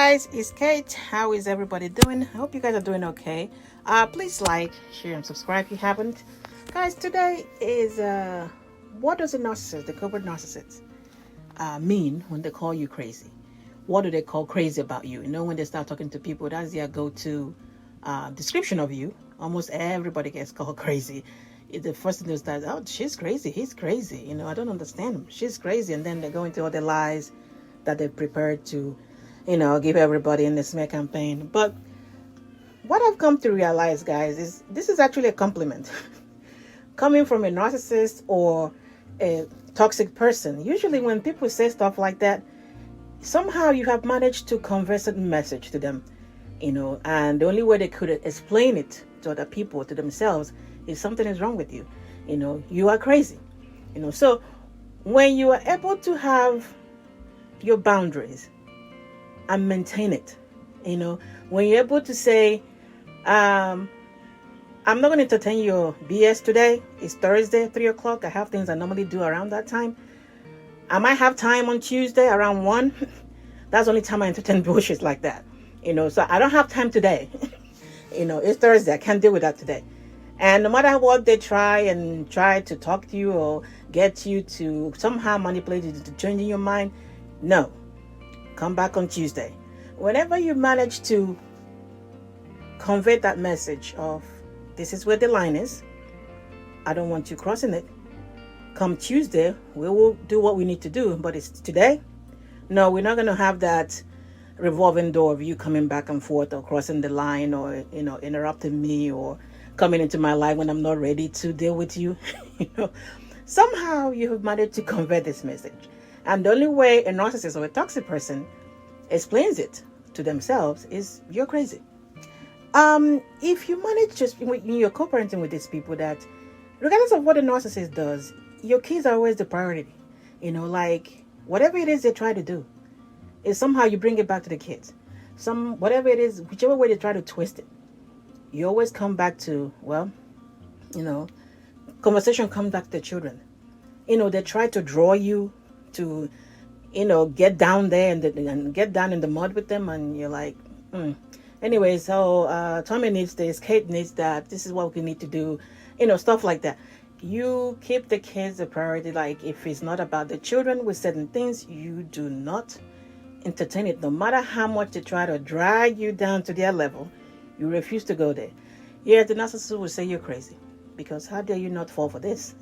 guys, it's Kate. How is everybody doing? I hope you guys are doing okay. Please like, share, and subscribe if you haven't. Guys, today is what does a narcissist, the covert narcissist, mean when they call you crazy? What do they call crazy about you? You know, when they start talking to people, that's their go-to description of you. Almost everybody gets called crazy. The first thing is that, oh, she's crazy, he's crazy. You know, I don't understand him. She's crazy. And then they go into all the lies that they've prepared to, give everybody in the smear campaign. But what I've come to realize, guys, is this is actually a compliment. Coming from a narcissist or a toxic person. Usually when people say stuff like that, somehow you have managed to convey a certain message to them, and the only way they could explain it to other people, to themselves, is something is wrong with you. You are crazy. So when you are able to have your boundaries and maintain it, when you're able to say, I'm not going to entertain your BS today. It's Thursday, 3 o'clock. I have things I normally do around that time. I might have time on Tuesday around 1. That's the only time I entertain bullshit like that. So I don't have time today. It's Thursday. I can't deal with that today. And no matter what they try to talk to you or get you to somehow manipulate you to change your mind, no. Come back on Tuesday. Whenever you manage to convey that message of, this is where the line is, I don't want you crossing it. Come Tuesday, we will do what we need to do. But it's today? No, we're not going to have that revolving door of you coming back and forth or crossing the line or, interrupting me or coming into my life when I'm not ready to deal with you. Somehow you have managed to convey this message. And the only way a narcissist or a toxic person explains it to themselves is, you're crazy. If you manage just when you're co-parenting with these people, that regardless of what a narcissist does, your kids are always the priority. Like whatever it is they try to do, is somehow you bring it back to the kids. Whatever it is, whichever way they try to twist it, you always come back to, conversation comes back to the children. They try to draw you to, get down there and get down in the mud with them, and you're like, Anyway, so Tommy needs this, Kate needs that, this is what we need to do, stuff like that. You keep the kids a priority. Like if it's not about the children with certain things, you do not entertain it. No matter how much they try to drag you down to their level, you refuse to go there. Yeah, the narcissist will say you're crazy, because how dare you not fall for this?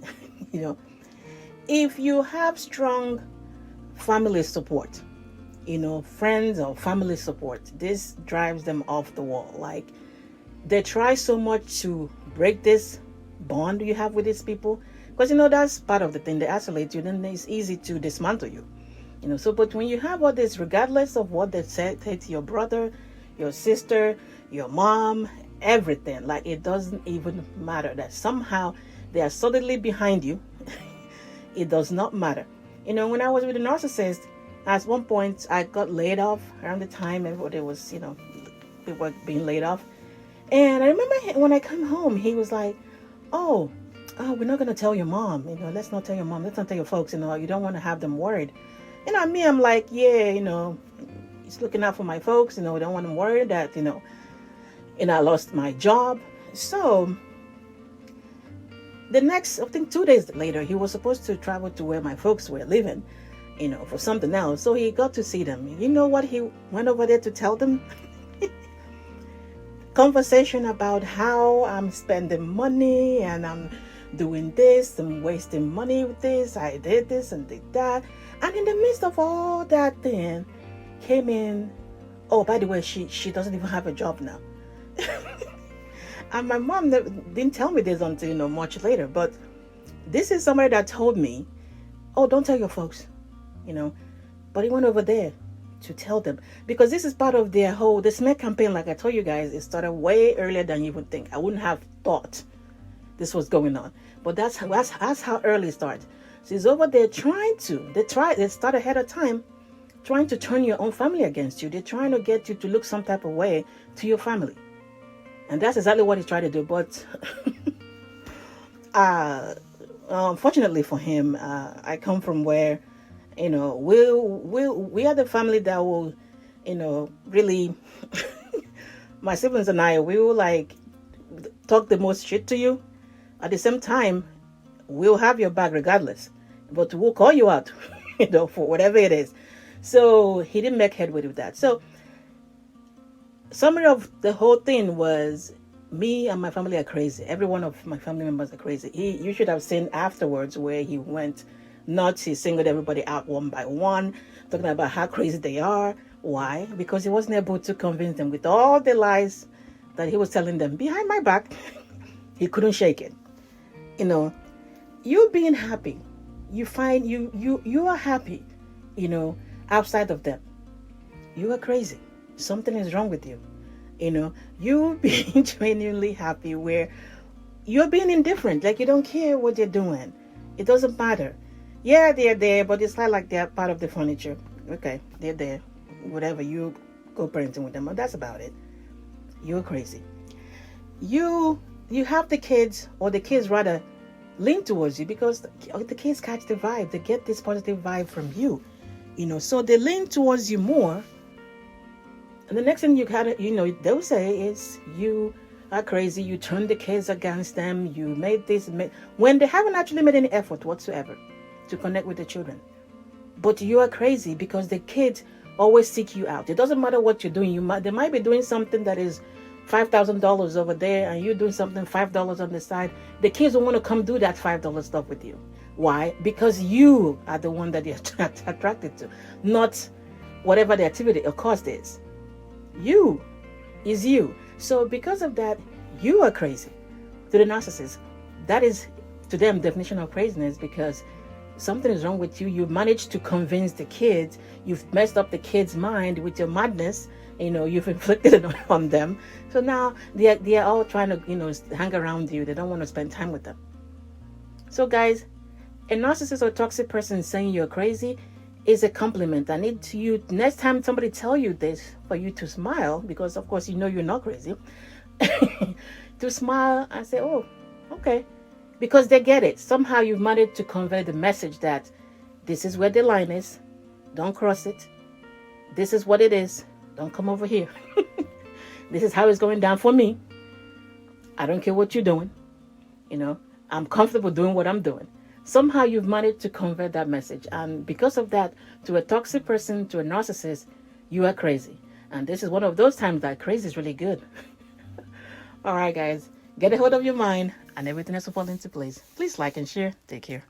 If you have strong family support, friends or family support, this drives them off the wall. Like they try so much to break this bond you have with these people, because that's part of the thing. They isolate you, then it's easy to dismantle you. So but when you have all this, regardless of what they say to your brother, your sister, your mom, everything, like it doesn't even matter, that somehow they are solidly behind you. It does not matter. When I was with a narcissist, at one point I got laid off around the time everybody was, they were being laid off. And I remember when I came home, he was like, oh, we're not going to tell your mom, let's not tell your mom, let's not tell your folks, you don't want to have them worried. I'm like, yeah, he's looking out for my folks, don't want them worried that, I lost my job. So the next, I think 2 days later, he was supposed to travel to where my folks were living, for something else. So he got to see them. You know what he went over there to tell them? Conversation about how I'm spending money and I'm doing this, I'm wasting money with this, I did this and did that. And in the midst of all that thing came in, oh, by the way, she doesn't even have a job now. And my mom didn't tell me this until, much later. But this is somebody that told me, oh, don't tell your folks, But he went over there to tell them, because this is part of their whole, the smear campaign. Like I told you guys, it started way earlier than you would think. I wouldn't have thought this was going on. But that's how early it starts. So he's over there they start ahead of time, trying to turn your own family against you. They're trying to get you to look some type of way to your family. And that's exactly what he's trying to do. But unfortunately for him, I come from where, we are the family that will, really, my siblings and I, we will like talk the most shit to you. At the same time, we'll have your back regardless, but we'll call you out, for whatever it is. So he didn't make headway with that. So summary of the whole thing was, me and my family are crazy. Every one of my family members are crazy. You should have seen afterwards where he went nuts. He singled everybody out one by one, talking about how crazy they are. Why? Because he wasn't able to convince them with all the lies that he was telling them behind my back. He couldn't shake it. You being happy, you find you are happy, outside of them. You are crazy. Something is wrong with you. You being genuinely happy where you're being indifferent, like you don't care what they're doing. It doesn't matter. Yeah, they're there, but it's not like they're part of the furniture. Okay, they're there. Whatever, you go parenting with them, but that's about it. You're crazy. You have the kids, or the kids rather lean towards you because the kids catch the vibe. They get this positive vibe from you. So they lean towards you more. And the next thing they'll say is, you are crazy. You turned the kids against them. You made this, when they haven't actually made any effort whatsoever to connect with the children. But you are crazy because the kids always seek you out. It doesn't matter what you're doing. They might be doing something that is $5,000 over there, and you're doing something $5 on the side. The kids will want to come do that $5 stuff with you. Why? Because you are the one that they're attracted to, not whatever the activity or cost is. You is you. So because of that, you are crazy. To the narcissist, that is to them definition of craziness, because something is wrong with you. You managed to convince the kids. You've messed up the kids' mind with your madness. You've inflicted it on them. So now they are all trying to hang around you. They don't want to spend time with them. So guys, a narcissist or toxic person saying you're crazy is a compliment. I need you, next time somebody tell you this, for you to smile, because of course you're not crazy. To smile and say, oh, okay. Because they get it. Somehow you've managed to convey the message that this is where the line is. Don't cross it. This is what it is. Don't come over here. This is how it's going down for me. I don't care what you're doing. I'm comfortable doing what I'm doing. Somehow you've managed to convey that message. And because of that, to a toxic person, to a narcissist, you are crazy. And this is one of those times that crazy is really good. All right, guys. Get a hold of your mind and everything else will fall into place. Please like and share. Take care.